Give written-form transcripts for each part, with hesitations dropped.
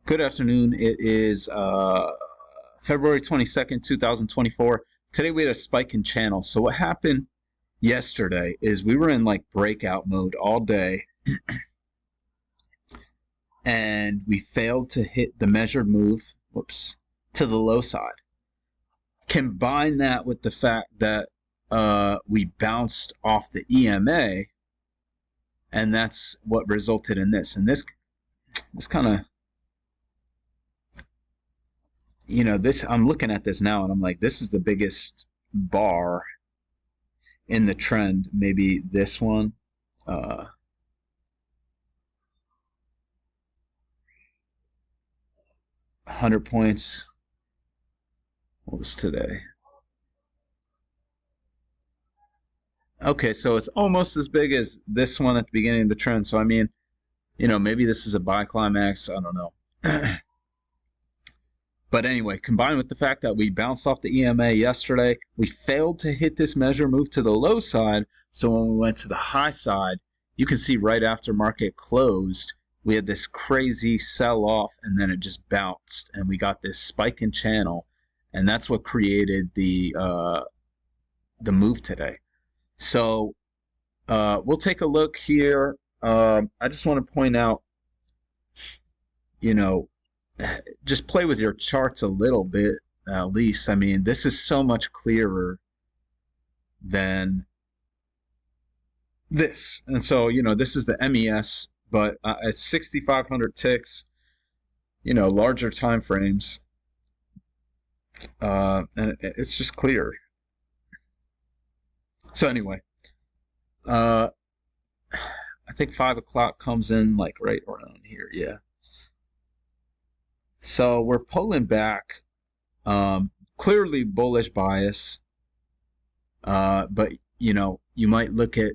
Good afternoon. It is February 22nd, 2024. Today we had a spike in channel. So what happened yesterday is we were in like breakout mode all day and we failed to hit the measured move, to the low side. Combine that with the fact that we bounced off the EMA, and that's what resulted in this. And this kind of, I'm looking at this now and I'm like, this is the biggest bar in the trend. Maybe this one. 100 points. What was today? Okay, so it's almost as big as this one at the beginning of the trend. So I mean, maybe this is a buy climax. I don't know. But anyway, combined with the fact that we bounced off the EMA yesterday, we failed to hit this measure move to the low side. So when we went to the high side, you can see right after market closed, we had this crazy sell-off, and then it just bounced, and we got this spike in channel, and that's what created the move today. So we'll take a look here. I just want to point out, just play with your charts a little bit, at least. I mean, this is so much clearer than this. And so, this is the MES, but at 6,500 ticks, larger time frames, and it's just clear. So anyway, I think 5 o'clock comes in like right around here, yeah. So we're pulling back, clearly bullish bias, but you might look at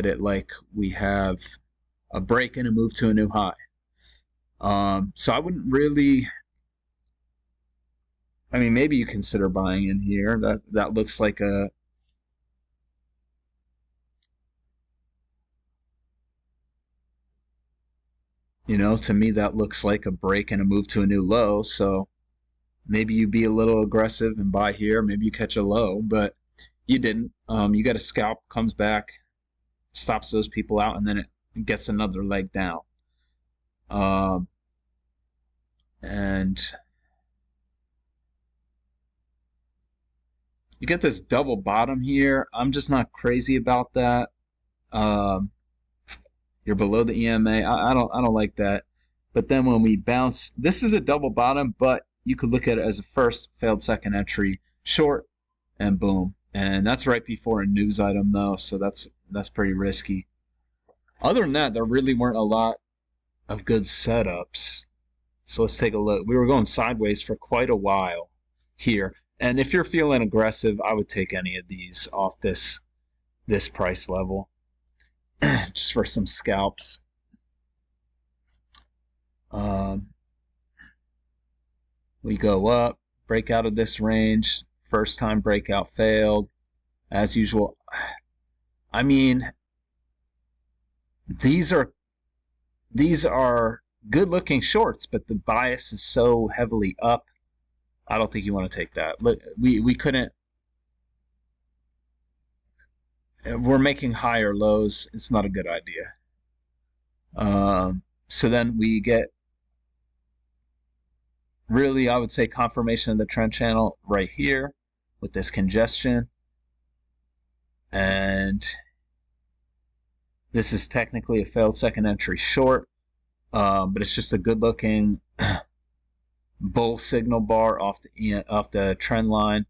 it like we have a break and a move to a new high. So I wouldn't really. I mean, maybe you consider buying in here. That looks like a. To me, that looks like a break and a move to a new low. So maybe you be a little aggressive and buy here. Maybe you catch a low, but you didn't. You got a scalp, comes back, stops those people out, and then it gets another leg down. And you get this double bottom here. I'm just not crazy about that. You're below the EMA. I don't like that. But then when we bounce, this is a double bottom, but you could look at it as a first failed second entry short, and boom. And that's right before a news item though, so that's pretty risky. Other than that, there really weren't a lot of good setups. So let's take a look. We were going sideways for quite a while here. And if you're feeling aggressive, I would take any of these off this price level. Just for some scalps. We go up, break out of this range. First time breakout failed, as usual. I mean, these are good-looking shorts, but the bias is so heavily up. I don't think you want to take that. Look, we couldn't. We're making higher lows. It's not a good idea. So then we get, really, I would say, confirmation of the trend channel right here with this congestion. And this is technically a failed second entry short, but it's just a good-looking bull signal bar off the trend line.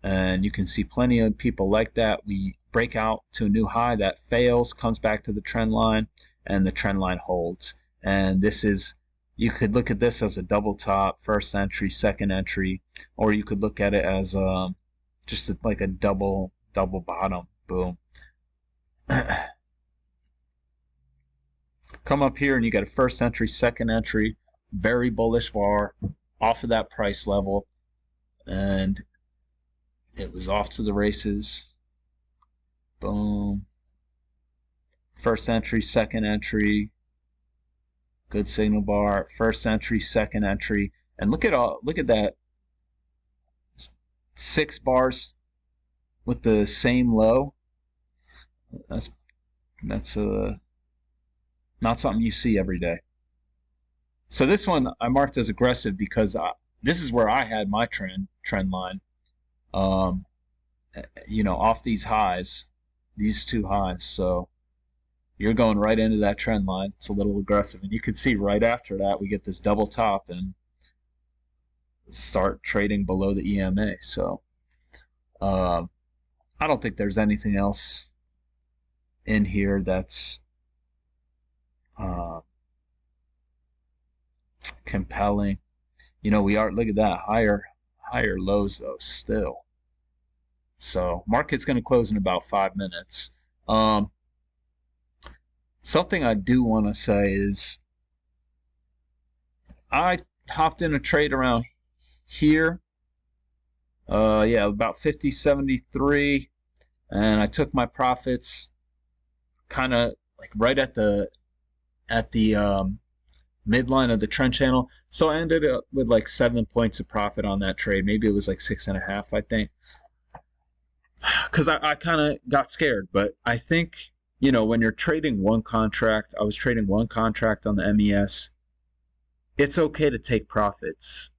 And you can see plenty of people like that. We break out to a new high, that fails, comes back to the trend line, and the trend line holds. And this is, you could look at this as a double top, first entry, second entry, or you could look at it as just like a double bottom. Boom. Come up here and you got a first entry, second entry, very bullish bar off of that price level, and it was off to the races. Boom. First entry, second entry, good signal bar, first entry, second entry, and look at that 6 bars with the same low. That's not something you see every day. So this one I marked as aggressive because this is where I had my trend line. Um, off these highs, these 2 highs. So you're going right into that trend line. It's a little aggressive, and you can see right after that we get this double top and start trading below the EMA. So I don't think there's anything else in here that's compelling. We are, look at that, higher lows though still. So market's going to close in about 5 minutes. Something I do want to say is I hopped in a trade around here. About 50.73, and I took my profits kind of like right at the midline of the trend channel. So I ended up with like 7 points of profit on that trade. Maybe it was like 6.5, I think. Because I kind of got scared. But I think, when you're trading one contract, I was trading one contract on the MES, it's okay to take profits.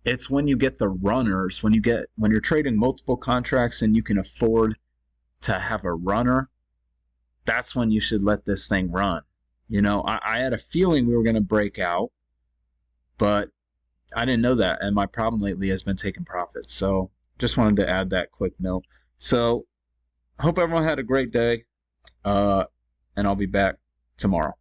It's when you get the runners, when you're trading multiple contracts and you can afford to have a runner, that's when you should let this thing run. I had a feeling we were going to break out, but I didn't know that. And my problem lately has been taking profits. So just wanted to add that quick note. So hope everyone had a great day. And I'll be back tomorrow.